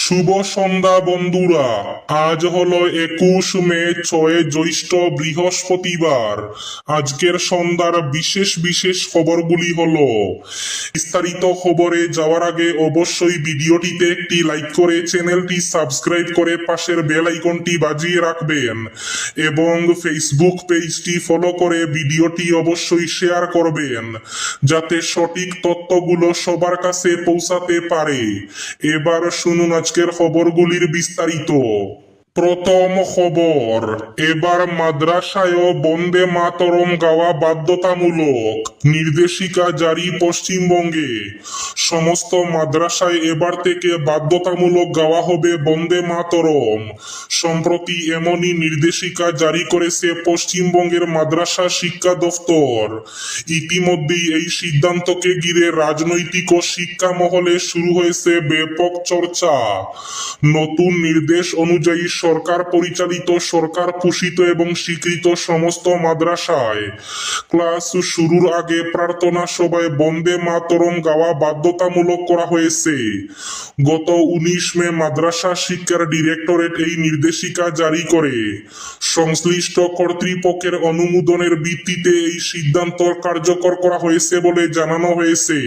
শুভ সন্ধ্যা বন্ধুরা। আজ হলো 21 মে, 6 জ্যৈষ্ঠ, বৃহস্পতিবার। আজকের সন্ধ্যার বিশেষ বিশেষ খবরগুলি হলো, বিস্তারিত খবরে যাওয়ার আগে অবশ্যই ভিডিওটিতে একটি লাইক করে চ্যানেলটি সাবস্ক্রাইব করে পাশের বেল আইকনটি বাজিয়ে রাখবেন এবং ফেসবুক পেজটি ফলো করে ভিডিওটি অবশ্যই শেয়ার করবেন যাতে সঠিক তথ্যগুলো সবার কাছে পৌঁছাতে পারে। এবার শুনুন আজকের খবরগুলির বিস্তারিত। প্রথম খবর, এবার মাদ্রাসায়ও বন্দে মাতরম গাওয়া বাধ্যতামূলক, নির্দেশিকা জারি পশ্চিমবঙ্গে। সমস্ত মাদ্রাসায় এবার থেকে বাধ্যতামূলক গাওয়া হবে বন্দে মাতরম। সম্প্রতি এমনই নির্দেশিকা জারি করেছে পশ্চিমবঙ্গের মাদ্রাসা শিক্ষা দফতর। ইতিমধ্যেই এই সিদ্ধান্তকে ঘিরে রাজনৈতিক ও শিক্ষা মহলে শুরু হয়েছে ব্যাপক চর্চা। নতুন নির্দেশ অনুযায়ী সরকার পরিচালিত, সরকার পোষিত এবং স্বীকৃত সমস্ত মাদ্রাসায় ক্লাস শুরুর আগে প্রার্থনা সভায় বন্দে মাতরম গাওয়া বাধ্যতামূলক করা হয়েছে। গত 19 মে মাদ্রাসা শিক্ষার ডিরেক্টরেট এই নির্দেশিকা জারি করে। সংশ্লিষ্ট কর্তৃপক্ষের অনুমোদনের ভিত্তিতে এই সিদ্ধান্ত কার্যকর করা হয়েছে বলে জানানো হয়েছে।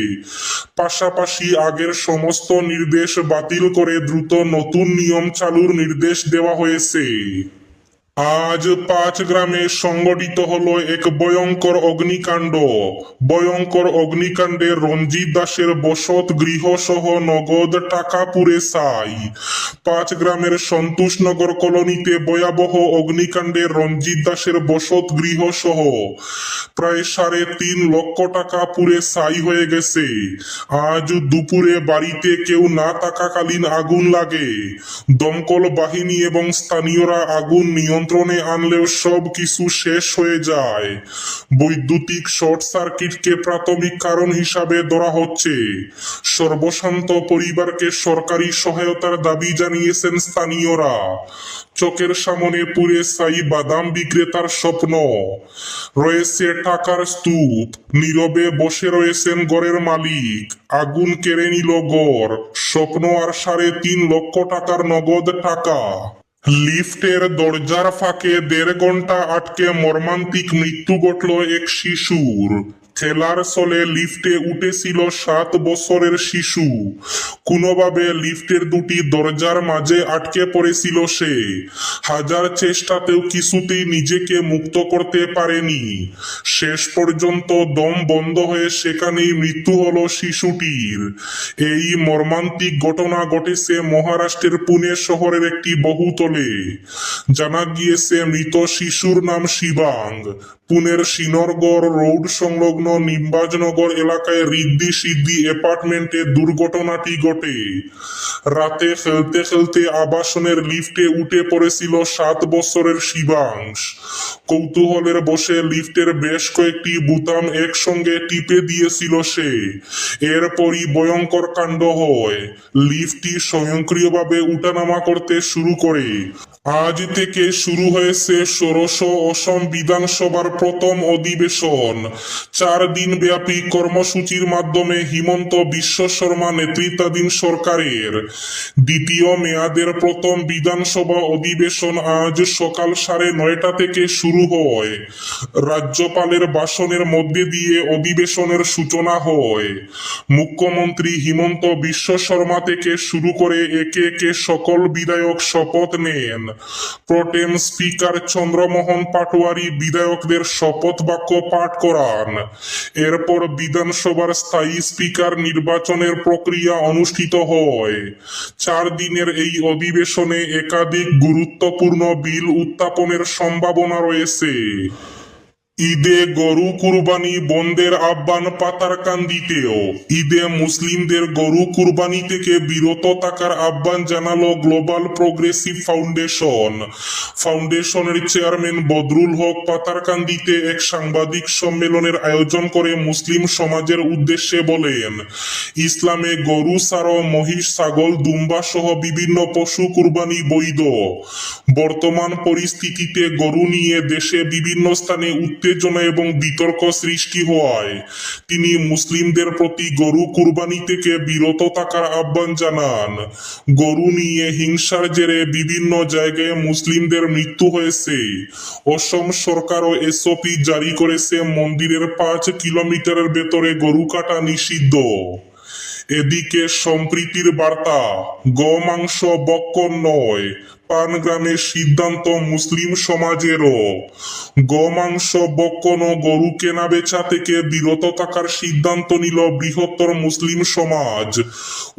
পাশাপাশি আগের সমস্ত নির্দেশ বাতিল করে দ্রুত নতুন নিয়ম চালুর নির্দেশ দেওয়া হয়েছে। আজ 5 গ্রামে সংঘটিত হলো এক ভয়ঙ্কর অগ্নিকাণ্ড। ভয়ঙ্কর অগ্নিকাণ্ডে রঞ্জিত দাসের বসত গৃহ সহ নগদ টাকা পুড়ে ছাই। 5 গ্রামের সন্তোষনগর কলোনিতে ভয়াবহ অগ্নিকাণ্ডে রঞ্জিত দাসের বসত গৃহ সহ প্রায় 3.5 লক্ষ টাকা পুড়ে ছাই হয়ে গেছে। আজ দুপুরে বাড়িতে কেউ না থাকাকালীন আগুন লাগে। দমকল বাহিনী এবং স্থানীয়রা আগুন নিয়ন্ত্রণে আনলেও সব কিছু শেষ হয়ে যায়। বৈদ্যুতিক শর্ট সার্কিটকে প্রাথমিক কারণ হিসাবে ধরা হচ্ছে। সর্বশান্ত পরিবারকে সরকারি সহায়তার দাবি জানিয়েছেন স্থানীয়রা। চোখের সামনে পুড়ে ছাই বাদাম বিক্রেতার স্বপ্ন। রয়েছে টাকার স্তূপ, নীরবে বসে রয়েছেন ঘরের মালিক। আগুন কেড়ে নিল ঘর, স্বপ্ন আর 3.5 লক্ষ টাকার নগদ টাকা। লিফটের দরজার ফাঁকে 1.5 ঘন্টা আটকে মর্মান্তিক মৃত্যু ঘটল এক শিশুর। খেলার ছলে লিফটে উঠেছিল 7 বছরের শিশু। কোনোভাবে লিফটের দুটি দরজার মাঝে আটকে পড়েছিল সে। হাজার চেষ্টাতেও কিছুতেই নিজেকে মুক্ত করতে পারেনি। শেষ পর্যন্ত দম বন্ধ হয়ে সেখানেই মৃত্যু হলো শিশুটির। এই মর্মান্তিক ঘটনা ঘটেছে মহারাষ্ট্রের পুনে শহরের একটি বহুতলে। জানা গিয়েছে মৃত শিশুর নাম শিবাঙ্গ। পুনের শ্রীনগর রোড সংলগ্ন নিম্বাজনগর এলাকায় রিদ্ধি সিদ্ধি অ্যাপার্টমেন্টে দুর্ঘটনাটি ঘটে। রাতে খেলতে খেলতে আবাসনের লিফটে উঠে পড়েছিল 7 বছরের শিবাংশ। কৌতূহলের বশে লিফটের বেশ কয়েকটি বোতাম একসঙ্গে টিপে দিয়েছিল সে। এরপরই ভয়ঙ্কর কাণ্ড হয়। লিফটটি স্বয়ংক্রিয়ভাবে উঠানামা করতে শুরু করে। আজ থেকে শুরু হয়েছে ষোড়শ অসম বিধানসভার প্রথম অধিবেশন। 4 দিন ব্যাপী কর্মসূচির মাধ্যমে হিমন্ত বিশ্ব শর্মা নেতৃত্বাধীন সরকারের দ্বিতীয় মেয়াদের প্রথম বিধানসভা অধিবেশন আজ সকাল 9:30 থেকে শুরু হয়। রাজ্যপালের ভাষণের মধ্যে দিয়ে অধিবেশনের সূচনা হয়। মুখ্যমন্ত্রী হিমন্ত বিশ্ব শর্মা থেকে শুরু করে একে একে সকল বিধায়ক শপথ নেন। প্রোটেম স্পিকার চন্দ্রমোহন পাটোয়ারি বিধায়কদের শপথ বাক্য পাঠ করান। এরপর বিধানসভার স্থায়ী স্পিকার নির্বাচনের প্রক্রিয়া অনুষ্ঠিত হয়। 4 দিনের এই অধিবেশনে একাধিক গুরুত্বপূর্ণ বিল উত্থাপনের সম্ভাবনা রয়েছে। ঈদে গরু কুরবানি বন্ধের আহ্বান পাতারকান্দিতেও। ঈদে মুসলিমদের গরু কুরবানি থেকে বিরত থাকার আহ্বান জানালো গ্লোবাল প্রোগ্রেসিভ ফাউন্ডেশন। ফাউন্ডেশনের চেয়ারম্যান বদরুল হক পাতারকান্দিতে এক সাংবাদিক সম্মেলনের আয়োজন করে মুসলিম সমাজের উদ্দেশ্যে বলেন, ইসলামে গরু ছাড়াও মহিষ, ছাগল, দুম্বা সহ বিভিন্ন পশু কুরবানি বৈধ। বর্তমান পরিস্থিতিতে গরু নিয়ে দেশে বিভিন্ন স্থানে উত্তেজনা উত্তেজনা এবং বিতর্ক সৃষ্টি হওয়ায় তিনি মুসলিমদের প্রতি গরু কুরবানি থেকে বিরত থাকার আহ্বান জানান। গরু নিয়ে হিংসার জেরে বিভিন্ন জায়গায় মুসলিমদের মৃত্যু হয়েছে। অসম সরকারও এসওপি জারি করেছে, মন্দিরের 5 কিলোমিটারের ভেতরে গরু কাটা নিষিদ্ধ। এদিকে সম্প্রীতির বার্তা, গোমাংস বক্ষণ নয়, পানগ্রামের সিদ্ধান্ত মুসলিম সমাজেরও। গোমাংস বক্ষণ ও গরু কেনা বেচা থেকে বিরত থাকার সিদ্ধান্ত নিল বৃহত্তর মুসলিম সমাজ।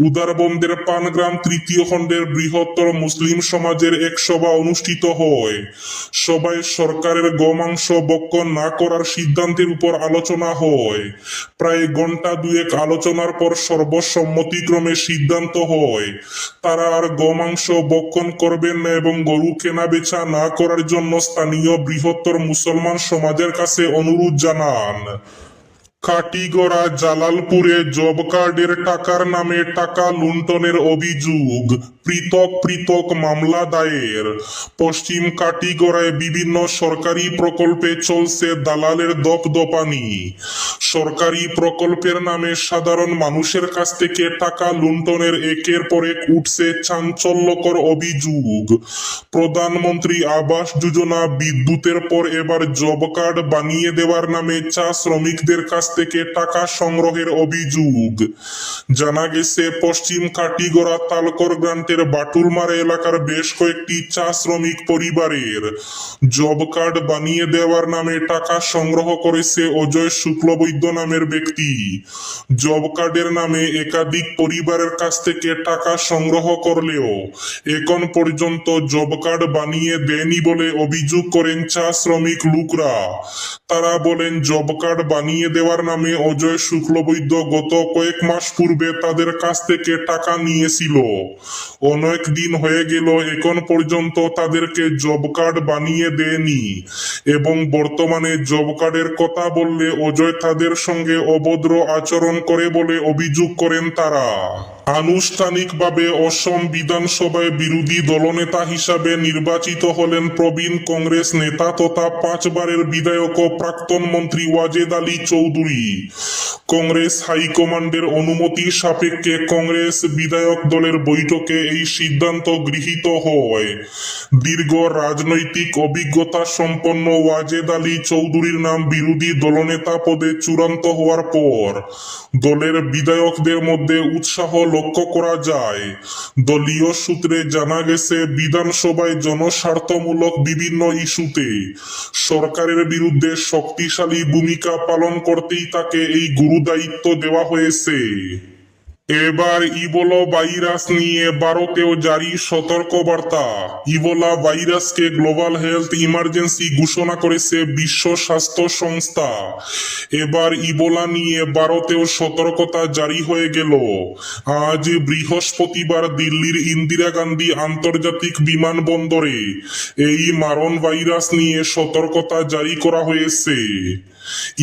উদারবন্দের পানগ্রাম তৃতীয় খণ্ডের বৃহত্তর মুসলিম সমাজের এক সভা অনুষ্ঠিত হয়। সভায় সরকারের গোমাংস বক্ষণ না করার সিদ্ধান্তের উপর আলোচনা হয়। প্রায় ঘন্টা দুয়েক আলোচনার পর সর্বসম্মতিক্রমে সিদ্ধান্ত হয় তারা আর গোমাংস বক্ষণ করবেন না এবং গরু কেনা বেচা না করার জন্য স্থানীয় বৃহত্তর মুসলমান সমাজের কাছে অনুরোধ জানান। কাটিগড়া জালালপুরে জব কার্ডের টাকার নামে টাকা লুণ্ঠনের অভিযোগ, পৃথক পৃথক মামলা দায়ের। পশ্চিম কাটিগড়ায় বিভিন্ন সরকারি প্রকল্পে চলছে দালালের দপদপানি। সরকারি প্রকল্পের নামে সাধারণ মানুষের কাছ থেকে টাকা লুণ্ঠনের একের পর এক উঠছে চাঞ্চল্যকর অভিযোগ। প্রধানমন্ত্রী আবাস যোজনা, বিদ্যুতের পর এবার জব কার্ড বানিয়ে দেওয়ার নামে চা শ্রমিকদের কাছ থেকে টাকা সংগ্রহের অভিযোগ। জানা গেছে পশ্চিম কাটিগড়া তালকর গ্রান্টের বাটুলমারা এলাকার বেশ কয়েকটি চা শ্রমিক পরিবারের জব কার্ড বানিয়ে দেওয়ার নামে টাকা সংগ্রহ করেছে অজয় শুক্লবৈদ্য নামের ব্যক্তি। জব কার্ডের নামে একাধিক পরিবারের কাছ থেকে টাকা সংগ্রহ করলেও এখন পর্যন্ত জব কার্ড বানিয়ে দেয়নি বলে অভিযোগ করেন চা শ্রমিক লোকরা। তারা বলেন জব কার্ড বানিয়ে দেওয়ার নামে অজয় শুক্লবৈদ্য গত কয়েক মাস পূর্বে তাদের কাছ থেকে টাকা নিয়েছিল। অনেক দিন হয়ে গেল, এখন পর্যন্ত তাদেরকে জব কার্ড বানিয়ে দেয়নি এবং বর্তমানে জব কার্ডের কথা বললে অজয় তাদের সঙ্গে অভদ্র আচরণ করে বলে অভিযোগ করেন তারা। আনুষ্ঠানিকভাবে অসম বিধানসভায় বিরোধী দলনেতা হিসাবে নির্বাচিত হলেন প্রবীণ কংগ্রেস নেতা তথা 5 বারের বিধায়ক ও প্রাক্তন মন্ত্রী ওয়াজেদ আলী চৌধুরী। কংগ্রেস হাইকমান্ডের অনুমতি সাপেক্ষে কংগ্রেস বিধায়ক দলের বৈঠকে এই সিদ্ধান্ত গৃহীত হয়। দীর্ঘ রাজনৈতিক অভিজ্ঞতা সম্পন্ন ওয়াজেদ আলী চৌধুরীর নাম বিরোধী দলনেতা পদে চূড়ান্ত হওয়ার পর দলের বিধায়কদের মধ্যে উৎসাহ লক্ষ্য করা যায়। দলীয় সূত্রে জানা গেছে বিধানসভায় জনস্বার্থমূলক বিভিন্ন ইস্যুতে সরকারের বিরুদ্ধে শক্তিশালী ভূমিকা পালন করতেই তাকে এই গুরু দায়িত্ব দেওয়া হয়েছে। এবার ইবোলা ভাইরাস নিয়ে ভারতেও জারি সতর্কবার্তা। ইবোলা ভাইরাসকে গ্লোবাল হেলথ ইমার্জেন্সি ঘোষণা করেছে বিশ্ব স্বাস্থ্য সংস্থা। এবার ইবোলা নিয়ে ভারতেও সতর্কতা জারি হয়ে গেল। আজ বৃহস্পতিবার দিল্লির ইন্দিরা গান্ধী আন্তর্জাতিক বিমানবন্দরে এই মারণ ভাইরাস নিয়ে সতর্কতা জারি করা হয়েছে।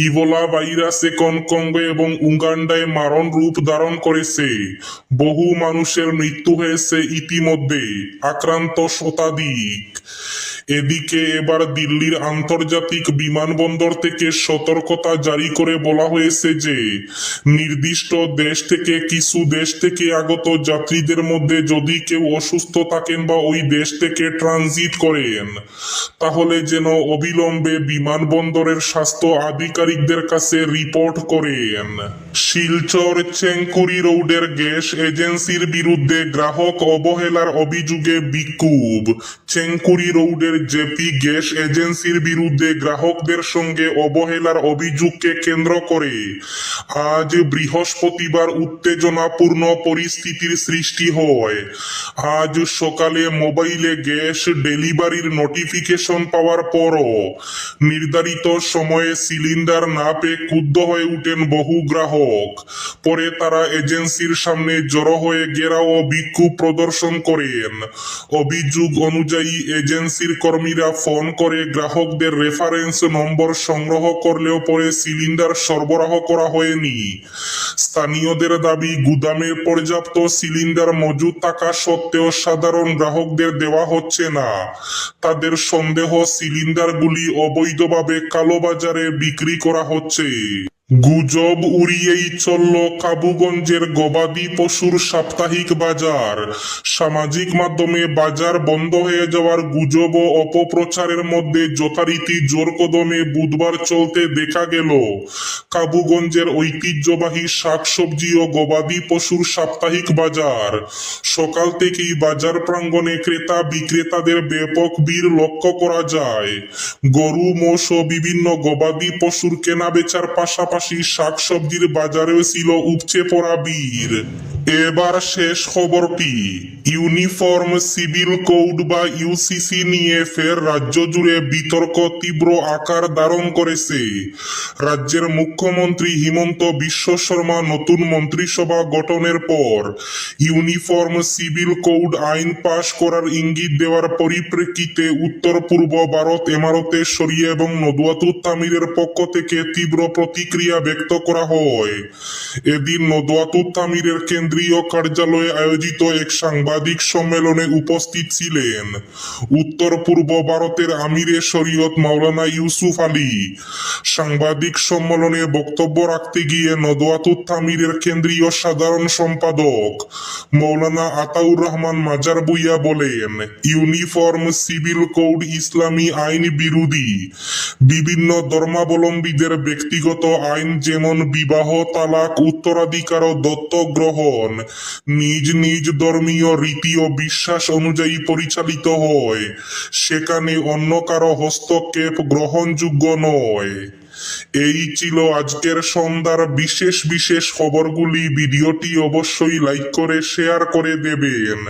ইবোলা ভাইরাস এখন কঙ্গো এবং উগান্ডায় মারণ রূপ ধারণ করেছে। বহু মানুষের মৃত্যু হয়েছে ইতিমধ্যে, আক্রান্ত শতাধিক। এদিকে এবার দিল্লির আন্তর্জাতিক বিমানবন্দর থেকে সতর্কতা জারি করে বলা হয়েছে যে নির্দিষ্ট দেশ থেকে কিছু দেশ থেকে আগত যাত্রীদের মধ্যে যদি কেউ অসুস্থ থাকেন বা ওই দেশ থেকে ট্রানজিট করেন তাহলে যেন অবিলম্বে বিমানবন্দরের স্বাস্থ্য আধিকারিকদের কাছে রিপোর্ট করেন। শিলচর চেঙ্কুরি রোডের গ্যাস এজেন্সির বিরুদ্ধে গ্রাহক অবহেলার অভিযোগে বিক্ষোভ। চেঙ্কুরি রোডের জেপি গ্যাস এজেন্সির বিরুদ্ধে গ্রাহকদের সঙ্গে অবহেলার অভিযোগকে কেন্দ্র করে আজ বৃহস্পতিবার উত্তেজনাপূর্ণ পরিস্থিতির সৃষ্টি হয়। আজ সকালে মোবাইলে গ্যাস ডেলিভারির নোটিফিকেশন পাওয়ার পরও নির্ধারিত সময়ে সিলিন্ডার না পেয়ে ক্ষুব্ধ হয়ে উঠেন বহু গ্রাহক। পরে তারা এজেন্সির সামনে জড়ো হয়ে ঘেরাও ও বিক্ষোভ প্রদর্শন করেন। অভিযোগ অনুযায়ী এজেন্সির কর্মীরা ফোন করে গ্রাহকদের রেফারেন্স নম্বর সংগ্রহ করলেও পরে সিলিন্ডার সরবরাহ করা হয়নি। স্থানীয়দের দাবি, গুদামে পর্যাপ্ত সিলিন্ডার মজুদ থাকা সত্ত্বেও সাধারণ গ্রাহকদের দেওয়া হচ্ছে না। তাদের সন্দেহ, সিলিন্ডারগুলি অবৈধভাবে কালোবাজারে বিক্রি করা হচ্ছে। গুজব উড়িয়েই চলল কাবুগঞ্জের গবাদি পশুর সাপ্তাহিক বাজার। সামাজিক মাধ্যমে বাজার বন্ধ হয়ে যাওয়ার গুজব ও অপপ্রচারের মধ্যে যথারীতি জোর কদমে বুধবার চলতে দেখা গেল কাবুগঞ্জের ঐতিহ্যবাহী শাকসবজি ও গবাদি পশুর সাপ্তাহিক বাজার। সকাল থেকেই বাজার প্রাঙ্গণে ক্রেতা বিক্রেতাদের ব্যাপক ভিড় লক্ষ্য করা যায়। গরু, মোষ ও বিভিন্ন গবাদি পশুর কেনা বেচার পাশাপাশি শাকসবজির বাজারেও ছিল উপচে পড়া ভিড়। এবার শেষ খবরটি। ইউনিফর্ম সিভিল কোড বা ইউসিসি নিয়ে ফের রাজ্য জুড়ে বিতর্ক তীব্র আকার ধারণ করেছে। রাজ্যের মুখ্যমন্ত্রী হিমন্ত বিশ্ব শর্মা নতুন মন্ত্রিসভা গঠনের পর ইউনিফর্ম সিভিল কোড আইন পাশ করার ইঙ্গিত দেওয়ার পরিপ্রেক্ষিতে উত্তর পূর্ব ভারত এমারতে শরিয়া এবং নদওয়াতুত তামিরের পক্ষ থেকে তীব্র প্রতিক্রিয়া ব্যক্ত করা হয়। এদিন নদওয়াতুত তামিরের কেন্দ্রীয় কার্যালয়ে আয়োজিত এক সাংবাদিক সম্মেলনে উপস্থিত ছিলেন উত্তর পূর্ব ভারতের আমিরে শরীয়ত মাওলানা ইউসুফ আলী। সাংবাদিক সম্মেলনে বক্তব্য রাখতে গিয়ে নদওয়াতুত তামিরের কেন্দ্রীয় সাধারণ সম্পাদক মৌলানা আতাউর রহমান মাজার বুইয়া বলেন, ইউনিফর্ম সিভিল কোড ইসলামী আইন বিরোধী। বিভিন্ন ধর্মাবলম্বীদের ব্যক্তিগত আইন যেমন বিবাহ, তালাক, উত্তরাধিকার ও দত্তক গ্রহণ নিজ নিজ ধর্মীয় রীতি ও বিশ্বাস অনুযায়ী পরিচালিত হয়। সেখানে অন্য কারো হস্তক্ষেপ গ্রহণযোগ্য নয়। এই ছিল আজকের সন্ধ্যার বিশেষ খবরগুলি। ভিডিওটি অবশ্যই লাইক করে শেয়ার করে দেবেন।